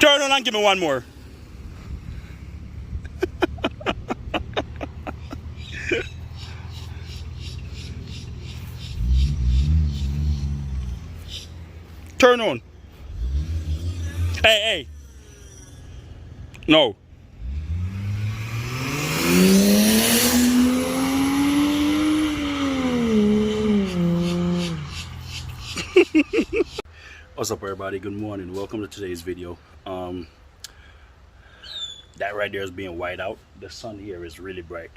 Turn on and give me one more. Turn on. Hey. No. What's up, everybody? Good morning. Welcome to today's video. That right there is being white out. The sun here is really bright.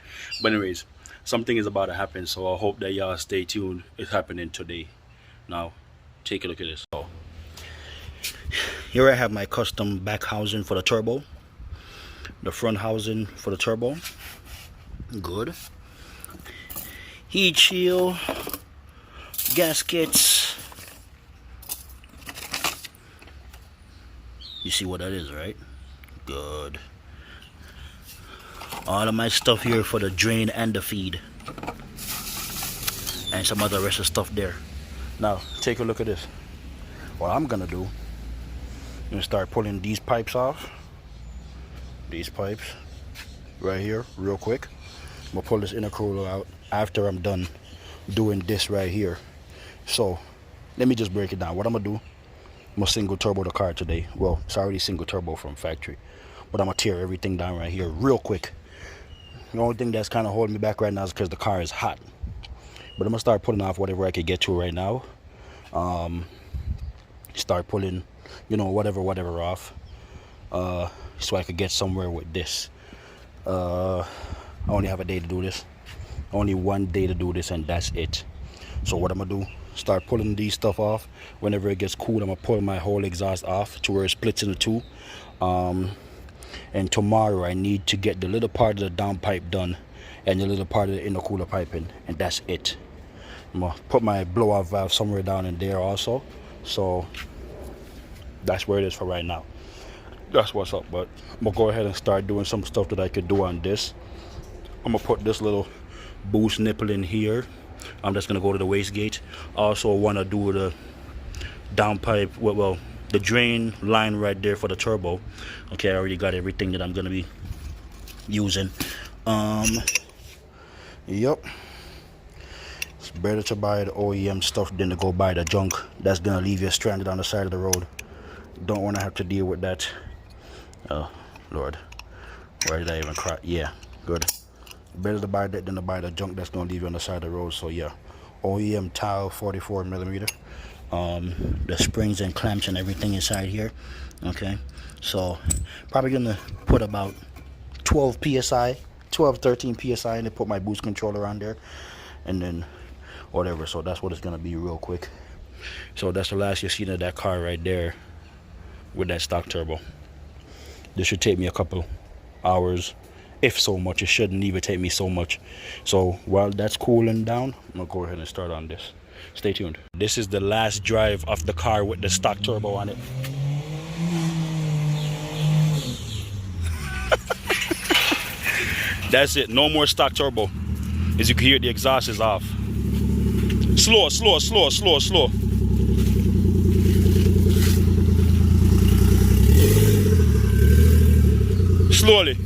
But anyways, something is about to happen, so I hope that y'all stay tuned. It's happening today. Now, take a look at this. So, here I have my custom back housing for the turbo. The front housing for the turbo. Good. Heat shield. Gaskets. You see what that is, right? Good. All of my stuff here for the drain and the feed. And some other rest of stuff there. Now, take a look at this. What I'm gonna do, I'm gonna start pulling these pipes off. These pipes right here, real quick. I'm gonna pull this intercooler out after I'm done doing this right here. So, let me just break it down. What I'm gonna do, I'm gonna single turbo the car today. Well, it's already single turbo from factory, but I'm gonna tear everything down right here real quick. The only thing that's kind of holding me back right now is because the car is hot. But I'm gonna start pulling off whatever I could get to right now. Start pulling, you know, whatever off, so I could get somewhere with this. I only have a day to do this. Only one day to do this, and that's it. So what I'm gonna do, start pulling these stuff off. Whenever it gets cool, I'm gonna pull my whole exhaust off to where it splits into two. And tomorrow I need to get the little part of the downpipe done and the little part of the intercooler piping, and that's it. I'm gonna put my blow-off valve somewhere down in there also. So that's where it is for right now. That's what's up. But I'm gonna go ahead and start doing some stuff that I could do on this. I'm gonna put this little boost nipple in here. I'm just gonna go to the wastegate. Also want to do the downpipe, well, the drain line right there for the turbo. Okay, I already got everything that I'm gonna be using. Yep. It's better to buy the OEM stuff than to go buy the junk that's gonna leave you stranded on the side of the road. Don't want to have to deal with that. Oh Lord, where did I even cry? Yeah, good. Better to buy that than to buy the junk that's gonna leave you on the side of the road. So yeah, OEM tile 44mm. The springs and clamps and everything inside here. Okay, so probably gonna put about 12 psi, 13 psi, and then put my boost controller on there, and then whatever. So that's what it's gonna be real quick. So that's the last you've seen of that car right there with that stock turbo. This should take me a couple hours, if so much. It shouldn't even take me so much. So while that's cooling down, I'm gonna go ahead and start on this. Stay tuned. This is the last drive of the car with the stock turbo on it. That's it. No more stock turbo. As you can hear, the exhaust is off. Slow. Slowly.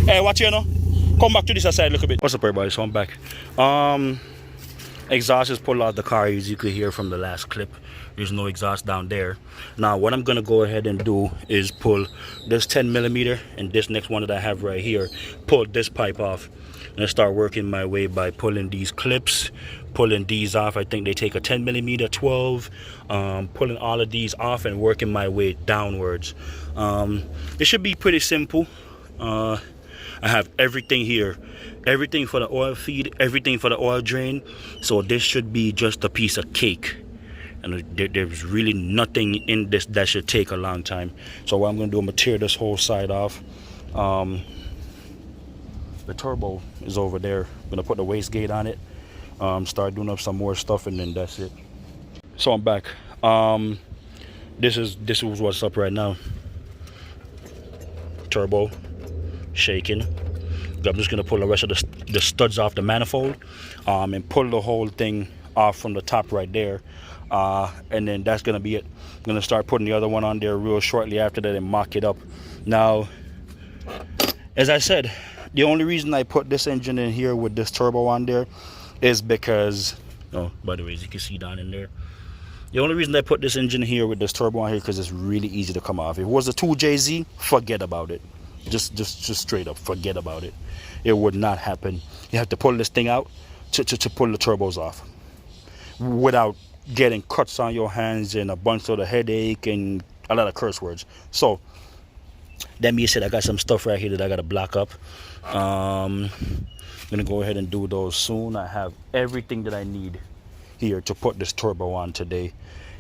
Hey, watch here now. Come back to this side a little bit. What's up, everybody? So I'm back. Exhaust is pulled out the car, as you could hear from the last clip. There's no exhaust down there. Now what I'm gonna go ahead and do is pull this 10mm and this next one that I have right here, pull this pipe off, and start working my way by pulling these clips, pulling these off. I think they take a 10mm 12, pulling all of these off and working my way downwards. It should be pretty simple. I have everything here, everything for the oil feed, everything for the oil drain. So this should be just a piece of cake, and there's really nothing in this that should take a long time. So what I'm gonna do, I'm gonna tear this whole side off. The turbo is over there. I'm gonna put the wastegate on it, start doing up some more stuff, and then that's it. So I'm back. This is what's up right now. Turbo shaking. I'm just going to pull the rest of the studs off the manifold, and pull the whole thing off from the top right there, and then that's going to be it. I'm going to start putting the other one on there real shortly after that and mock it up. Now, as I said, the only reason I put this engine in here with this turbo on there is because, oh, by the way, as you can see down in there, the only reason I put this engine here with this turbo on here because it's really easy to come off. If it was a 2JZ, forget about it. Just straight up, forget about it. It would not happen. You have to pull this thing out to pull the turbos off without getting cuts on your hands and a bunch of the headache and a lot of curse words. So that being said, I got some stuff right here that I got to block up. I'm gonna go ahead and do those soon. I have everything that I need here to put this turbo on today.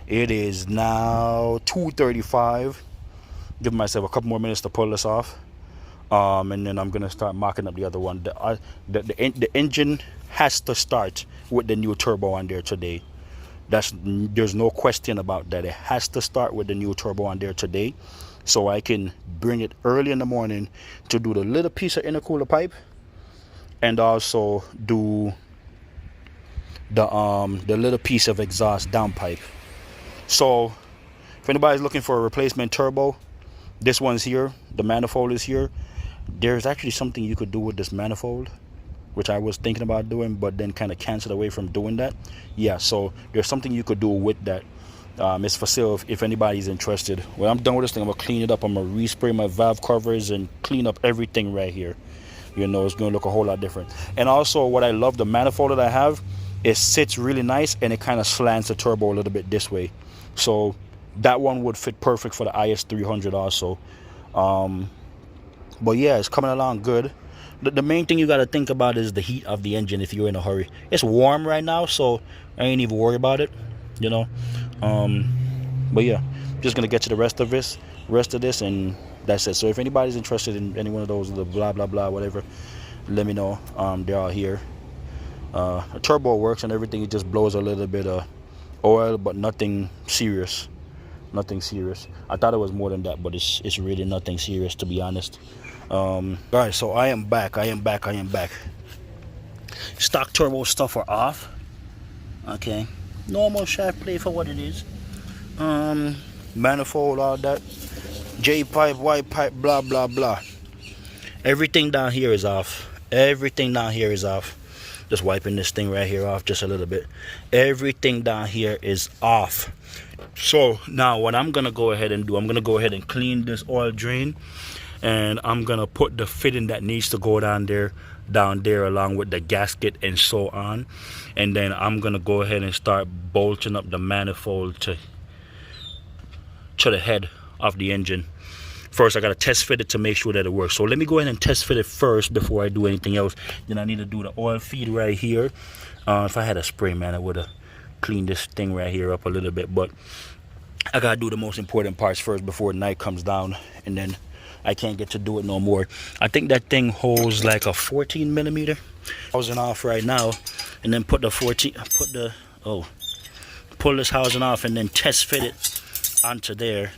It is now 2:35. Give myself a couple more minutes to pull this off, and then I'm gonna start mocking up the other one. The engine has to start with the new turbo on there today. There's no question about that. It has to start with the new turbo on there today, so I can bring it early in the morning to do the little piece of intercooler pipe, and also do the little piece of exhaust downpipe. So if anybody's looking for a replacement turbo, this one's here, the manifold is here. There's actually something you could do with this manifold, which I was thinking about doing, but then kind of canceled away from doing that. Yeah, so there's something you could do with that. It's for sale if anybody's interested. When I'm done with this thing, I'm gonna clean it up. I'm gonna respray my valve covers and clean up everything right here. You know, it's gonna look a whole lot different. And also, what I love, the manifold that I have, it sits really nice and it kind of slants the turbo a little bit this way. So that one would fit perfect for the GS300 also. But yeah, it's coming along good. The main thing you got to think about is the heat of the engine if you're in a hurry. It's warm right now, so I ain't even worried about it, you know. But yeah, just gonna get to the rest of this, and that's it. So if anybody's interested in any one of those, the blah blah blah whatever, let me know. They're all here. The turbo works and everything. It just blows a little bit of oil, but nothing serious. Nothing serious. I thought it was more than that, but it's really nothing serious, to be honest. Guys, so I am back. Stock turbo stuff are off. Okay, normal shaft plate for what it is. Manifold, all that. J pipe, Y pipe, blah blah blah. Everything down here is off. Just wiping this thing right here off just a little bit. Everything down here is off. So now what I'm gonna go ahead and do, I'm gonna go ahead and clean this oil drain, and I'm gonna put the fitting that needs to go down there along with the gasket and so on. And then I'm gonna go ahead and start bolting up the manifold to the head of the engine. First, I gotta test fit it to make sure that it works. So let me go ahead and test fit it first before I do anything else. Then I need to do the oil feed right here. If I had a spray, man, I would have cleaned this thing right here up a little bit. But I gotta do the most important parts first before night comes down, and then I can't get to do it no more. I think that thing holds like a 14 millimeter. Housing off right now, and then pull this housing off and then test fit it onto there.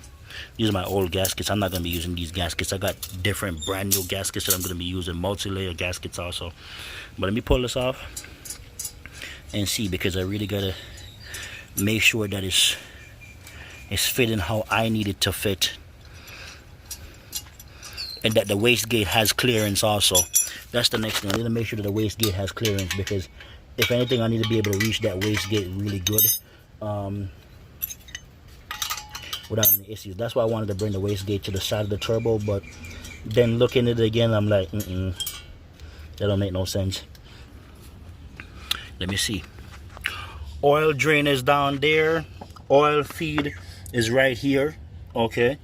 These are my old gaskets. I'm not going to be using these gaskets. I got different brand new gaskets that I'm going to be using, multi-layer gaskets also. But let me pull this off and see, because I really got to make sure that it's fitting how I need it to fit, and that the wastegate has clearance also. That's the next thing. I need to make sure that the wastegate has clearance, because if anything, I need to be able to reach that wastegate really good without any issues. That's why I wanted to bring the wastegate to the side of the turbo, but then looking at it again, I'm like, that don't make no sense. Let me see. Oil drain is down there. Oil feed is right here. Okay.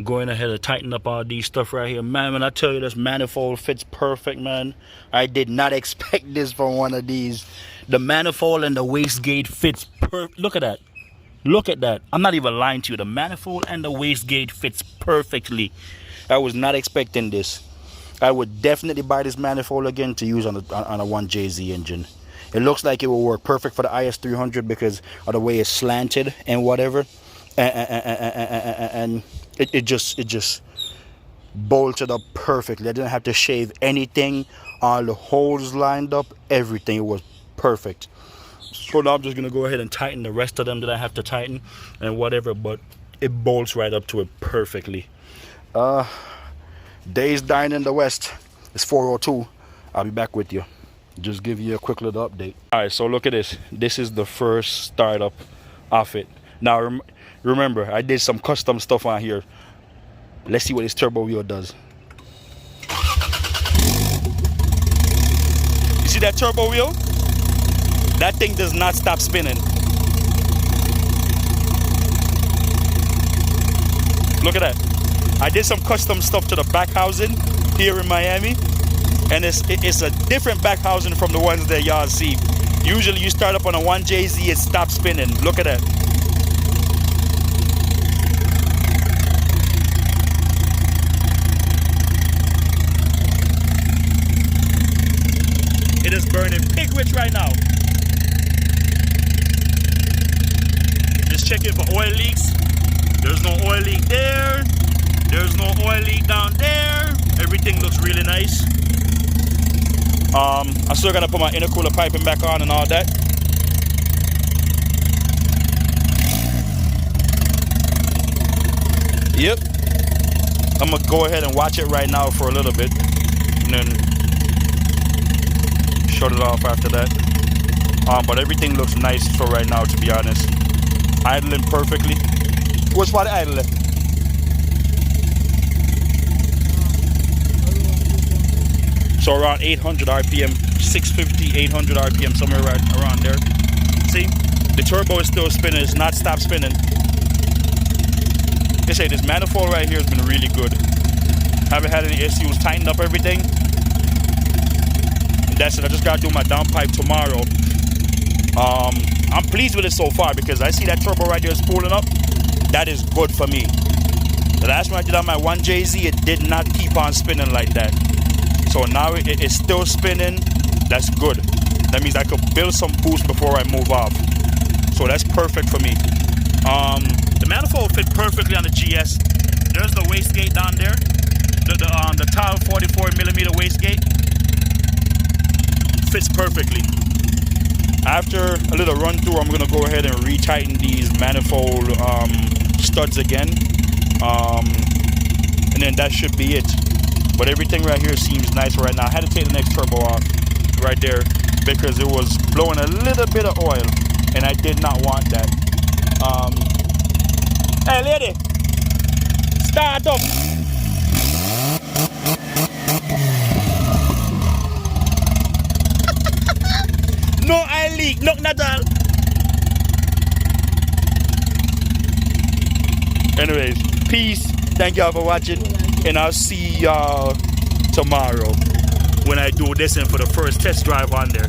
Going ahead and tighten up all these stuff right here. Man, when I tell you this manifold fits perfect, man. I did not expect this from one of these. The manifold and the wastegate fits perfect. Look at that. Look at that. I'm not even lying to you. The manifold and the wastegate fits perfectly. I was not expecting this. I would definitely buy this manifold again to use on a 1JZ engine. It looks like it will work perfect for the GS300 because of the way it's slanted and whatever. And it just bolted up perfectly. I didn't have to shave anything. All the holes lined up, everything. It was perfect. So now I'm just gonna go ahead and tighten the rest of them that I have to tighten and whatever, but it bolts right up to it perfectly. Days dying in the West. It's 4:02. I'll be back with you. Just give you a quick little update. All right, so look at this. This is the first startup of it. Now remember, I did some custom stuff on here. Let's see what this turbo wheel does. You see that turbo wheel? That thing does not stop spinning. Look at that. I did some custom stuff to the back housing here in Miami, and it's a different back housing from the ones that y'all see. Usually you start up on a 1JZ, it stops spinning. Look at that. It is burning pig rich right now. Just checking for oil leaks. There's no oil leak there. There's no oil leak down there. Everything looks really nice. I still gotta put my intercooler piping back on and all that. Yep. I'm gonna go ahead and watch it right now for a little bit, and then shut it off after that. But everything looks nice for right now, to be honest. Idling perfectly. What's for the idling? So around 800 RPM, 650, 800 RPM, somewhere right around there. See, the turbo is still spinning, it's not stopped spinning. They say this manifold right here has been really good. Haven't had any issues, tightened up everything. And that's it, I just gotta do my downpipe tomorrow. I'm pleased with it so far because I see that turbo right there spooling up. That is good for me. The last one I did on my 1JZ, it did not keep on spinning like that. So now it's still spinning. That's good. That means I could build some boost before I move off. So that's perfect for me. The manifold fit perfectly on the GS. There's the wastegate down there. The tall 44mm wastegate fits perfectly. After a little run through, I'm gonna go ahead and retighten these manifold studs again. And then that should be it. But everything right here seems nice right now. I had to take the next turbo off right there because it was blowing a little bit of oil and I did not want that. Hey lady, start up. No oil leak, nothing at all. Anyways, peace. Thank y'all for watching. And I'll see y'all tomorrow when I do this and for the first test drive on there.